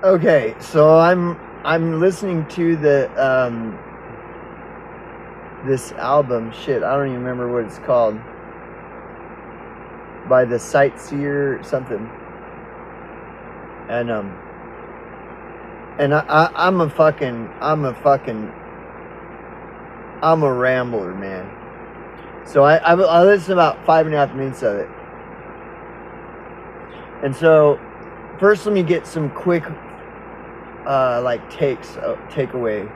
Okay, so I'm listening to the this album. Shit, I don't even remember what it's called. By the Sightseer something. And I'm a rambler, man. So I listened to about 5.5 minutes of it. And so first let me get some quick like takeaway.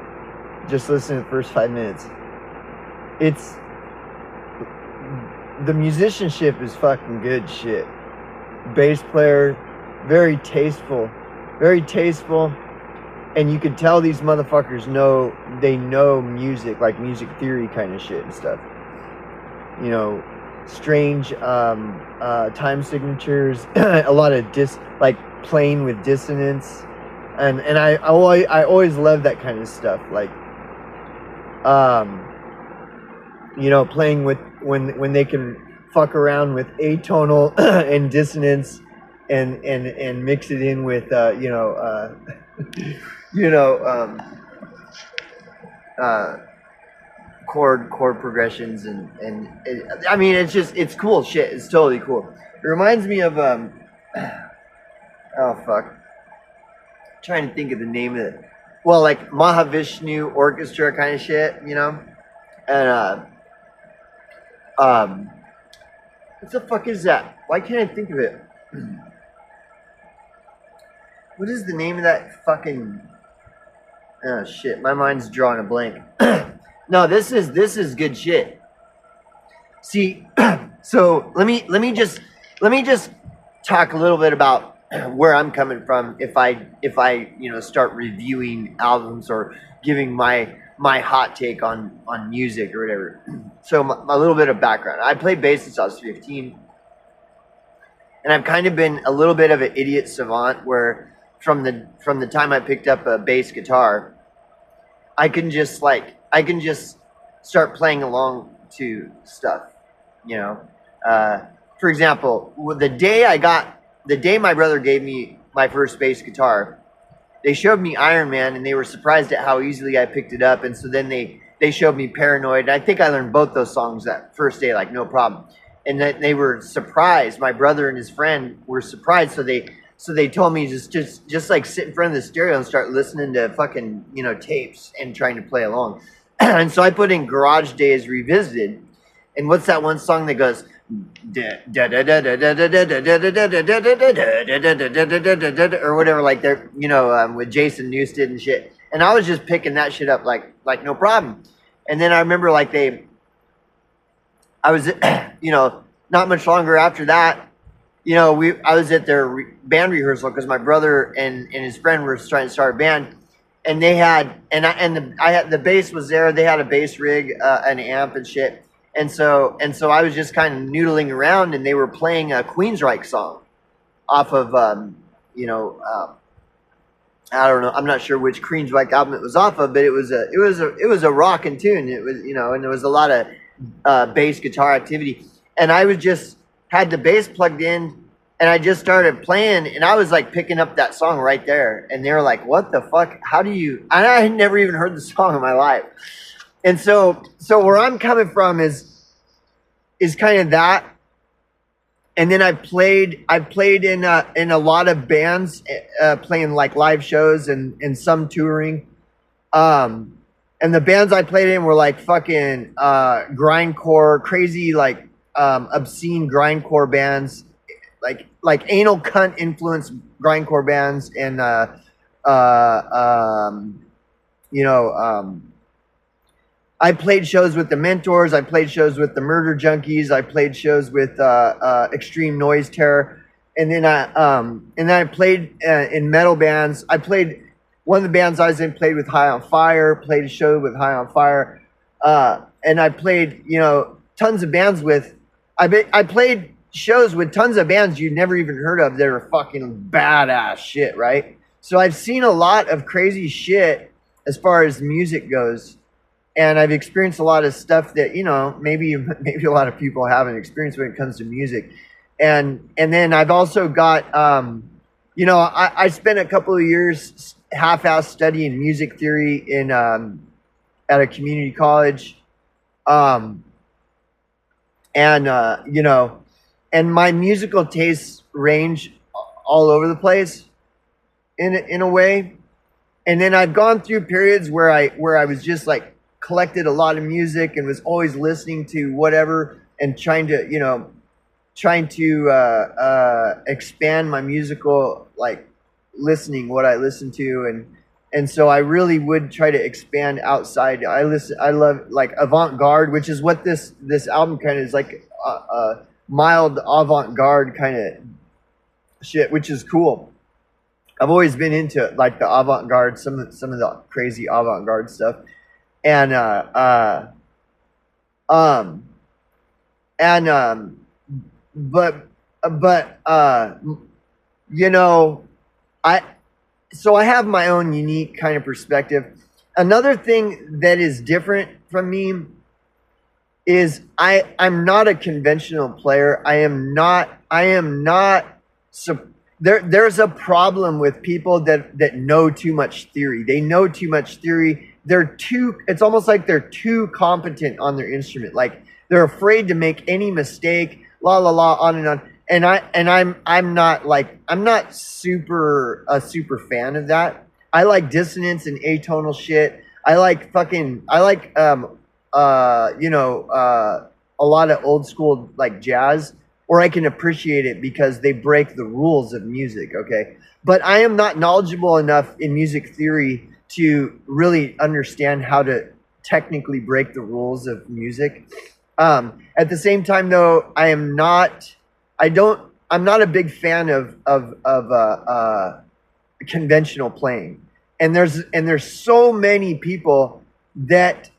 Just listen to the first 5 minutes. It's the musicianship is fucking good shit. Bass player, very tasteful, and you could tell these motherfuckers know music, like music theory kind of shit and stuff. You know, strange time signatures, a lot of like playing with dissonance, and I always love that kind of stuff. Like, playing with when they can fuck around with atonal and dissonance, and mix it in with you know uh, chord progressions I mean it's cool shit. It's totally cool. It reminds me of oh fuck, I'm trying to think of the name of it. Well, like Mahavishnu Orchestra kind of shit, and what the fuck is that? Why can't I think of it? What is the name of that fucking? Oh shit, my mind's drawing a blank. No, this is good shit. See, so let me just talk a little bit about where I'm coming from. If I start reviewing albums or giving my hot take on music or whatever. So my little bit of background. I played bass since I was 15, and I've kind of been a little bit of an idiot savant where from the time I picked up a bass guitar, I can just start playing along to stuff, you know. For example, the day my brother gave me my first bass guitar, they showed me Iron Man, and they were surprised at how easily I picked it up. And so then they showed me Paranoid. And I think I learned both those songs that first day, like no problem. And that they were surprised. My brother and his friend were surprised, so they told me just like sit in front of the stereo and start listening to fucking tapes and trying to play along. And so I put in Garage Days Revisited, and what's that one song that goes or whatever, like they're with Jason Newsted and shit. And I was just picking that shit up like no problem. And then I remember I was not much longer after that. I was at their band rehearsal because my brother and his friend were trying to start a band, and they had I had the bass was there. They had a bass rig, an amp and shit, and so I was just kind of noodling around, and they were playing a Queensryche song off of I don't know, I'm not sure which Queensryche album it was off of, but it was a rockin' tune. It was and there was a lot of bass guitar activity, and I was just had the bass plugged in, and I just started playing, and I was like picking up that song right there, and they were like, "What the fuck? How do you?" And I had never even heard the song in my life, and so where I'm coming from is kind of that, and then I played in a lot of bands, playing like live shows and some touring, and the bands I played in were like fucking grindcore, crazy like obscene grindcore bands, like anal cunt influenced grindcore bands, and I played shows with the Mentors, I played shows with the Murder Junkies, I played shows with Extreme Noise Terror, and then I played in metal bands. I played one of the bands I was in, played with High on Fire, played a show with High on Fire, and I played tons of bands with. I played shows with tons of bands you'd never even heard of that are fucking badass shit, right? So I've seen a lot of crazy shit as far as music goes, and I've experienced a lot of stuff that maybe a lot of people haven't experienced when it comes to music, and then I've also got you know, I spent a couple of years half-ass studying music theory in at a community college, um, and you know, and my musical tastes range all over the place in a way. And then I've gone through periods where I was just like collected a lot of music and was always listening to whatever and trying to, you know, trying to expand my musical like listening, what I listen to, and so I really would try to expand outside. I love like avant-garde, which is what this album kind of is, like mild avant-garde kind of shit, which is cool. I've always been into like the avant-garde, some of the crazy avant-garde stuff, and um but you know, I so I have my own unique kind of perspective. Another thing that is different from me is I'm not a conventional player. I am not there's a problem with people that know too much theory. They know too much theory. It's almost like they're too competent on their instrument. Like they're afraid to make any mistake, la la la, on and on. And I'm not a super fan of that. I like dissonance and atonal shit. I like a lot of old school like jazz, or I can appreciate it because they break the rules of music, okay? But I am not knowledgeable enough in music theory to really understand how to technically break the rules of music. At the same time, though, I'm not a big fan of conventional playing. And there's so many people that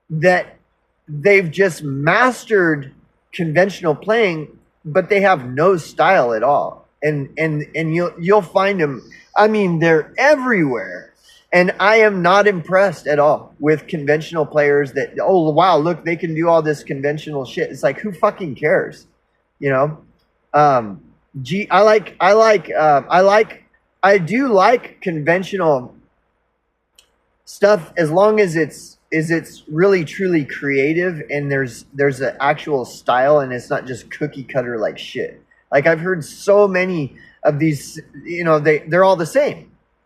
they've just mastered conventional playing, but they have no style at all. And you'll find them. I mean, they're everywhere. And I am not impressed at all with conventional players that, oh wow, look, they can do all this conventional shit. It's like, who fucking cares? You know? I do like conventional stuff as long as it's really truly creative and there's an actual style and it's not just cookie cutter like shit. Like I've heard so many of these, you know, they're all the same.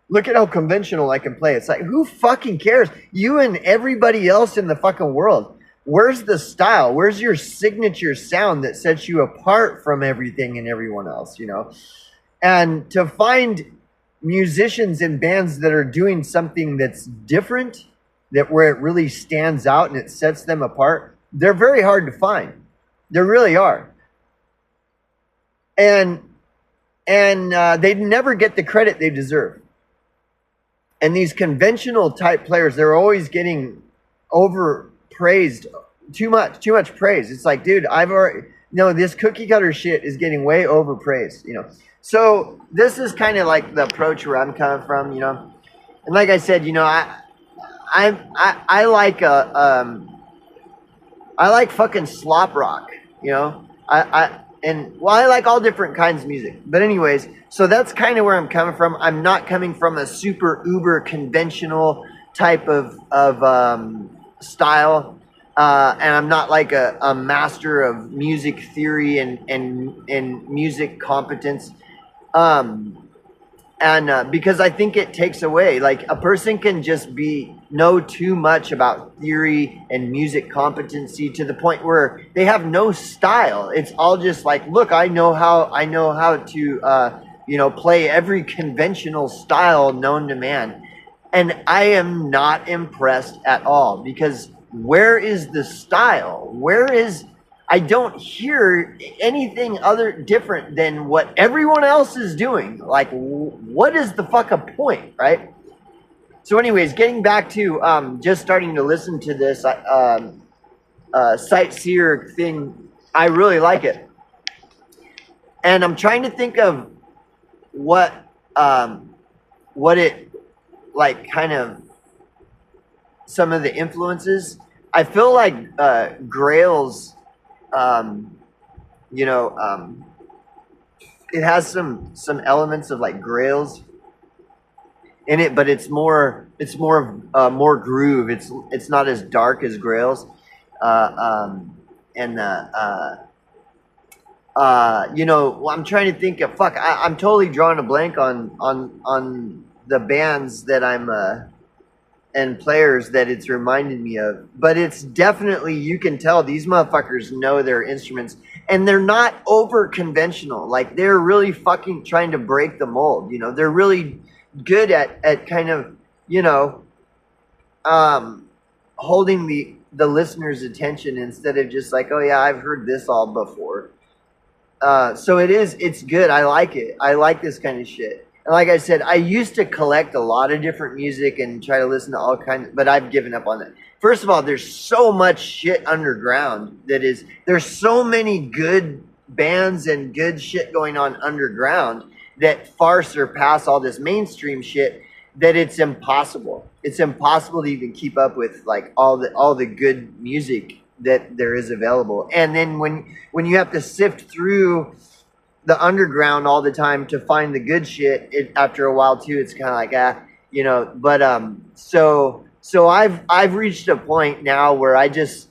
Look at how conventional I can play. It's like, who fucking cares? You and everybody else in the fucking world. Where's the style? Where's your signature sound that sets you apart from everything and everyone else, you know? And to find musicians and bands that are doing something that's different, that where it really stands out and it sets them apart, they're very hard to find. They really are. And they never get the credit they deserve. And these conventional type players, they're always getting overpraised, too much praise. It's like, dude, this cookie cutter shit is getting way overpraised, you know. So this is kind of like the approach where I'm coming from, you know. And like I said, you know, I like fucking slop rock, you know. I like all different kinds of music. But anyways, so that's kind of where I'm coming from. I'm not coming from a super uber conventional type of style, and I'm not like a master of music theory and music competence. Because I think it takes away, like a person can just know too much about theory and music competency to the point where they have no style. It's all just like, look, I know how to play every conventional style known to man, and I am not impressed at all, because where is the style? I don't hear anything other different than what everyone else is doing. Like, what is the fuck a point, right? So anyways, getting back to just starting to listen to this Sightseer thing, I really like it. And I'm trying to think of what it, like, kind of, some of the influences. I feel like Grail's it has some elements of like Grails in it, but more groove. It's not as dark as Grails, and you know, well, I'm trying to think of fuck. I'm totally drawing a blank on the bands that I'm and players that it's reminded me of. But it's definitely, you can tell these motherfuckers know their instruments, and they're not over conventional. Like they're really fucking trying to break the mold. You know, they're really good at kind of, you know, holding the listener's attention instead of just like, oh yeah, I've heard this all before. So it's good. I like it. I like this kind of shit. And like I said, I used to collect a lot of different music and try to listen to all kinds, but I've given up on that. First of all, there's so much shit underground there's so many good bands and good shit going on underground that far surpass all this mainstream shit that it's impossible. It's impossible to even keep up with like all the good music that there is available. And then when you have to sift through the underground all the time to find the good shit, after a while too, it's kind of like you know. But so I've reached a point now where I just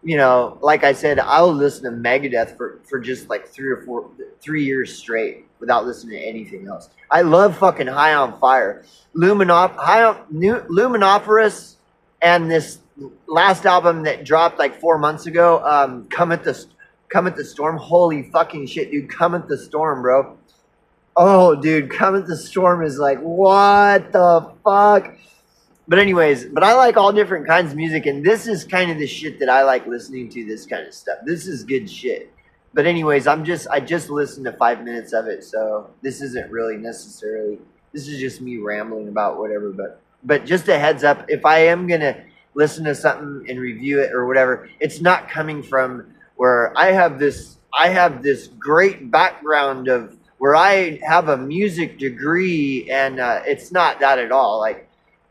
you know, like I said, I'll listen to Megadeth for just like 3 years straight without listening to anything else. I love fucking High on Fire, Luminophorus, and this last album that dropped like 4 months ago, Come at the Storm. Holy fucking shit, dude. Come at the Storm, bro. Oh, dude, Come at the Storm is like, what the fuck? But anyways, I like all different kinds of music, and this is kind of the shit that I like listening to, this kind of stuff. This is good shit. But anyways, I just listened to 5 minutes of it, so this isn't really necessarily, this is just me rambling about whatever. But just a heads up, if I am going to listen to something and review it or whatever, it's not coming from where I have this great background of where I have a music degree, and it's not that at all. Like,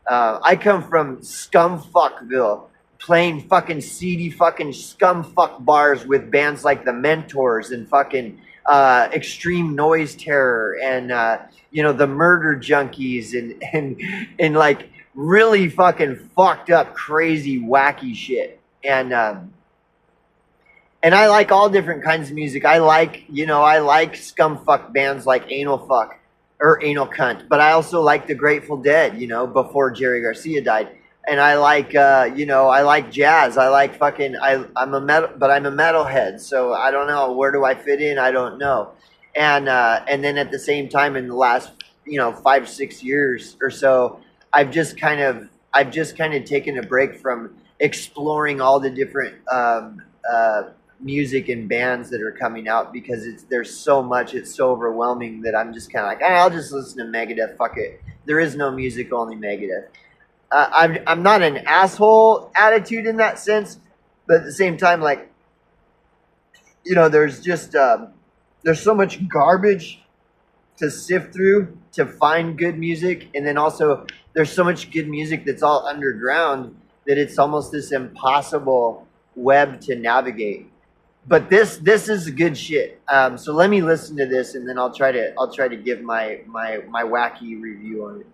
I come from Scumfuckville, playing fucking seedy fucking scumfuck bars with bands like the Mentors and fucking Extreme Noise Terror and you know, the Murder Junkies and like really fucking fucked up, crazy, wacky shit. And I like all different kinds of music. I like scumfuck bands like Anal Fuck or Anal Cunt, but I also like the Grateful Dead, you know, before Jerry Garcia died. And I like, you know, I like jazz. I like fucking, I'm a metalhead. So I don't know, where do I fit in? I don't know. And then at the same time, in the last, you know, 5-6 years or so, I've just kind of taken a break from exploring all the different music and bands that are coming out, because there's so much, it's so overwhelming that I'm just kind of like, I'll just listen to Megadeth, fuck it. There is no music, only Megadeth. I'm not an asshole attitude in that sense, but at the same time, like, you know, there's just there's so much garbage to sift through to find good music, and then also there's so much good music that's all underground that it's almost this impossible web to navigate. But this is good shit. So let me listen to this, and then I'll try to give my wacky review on it.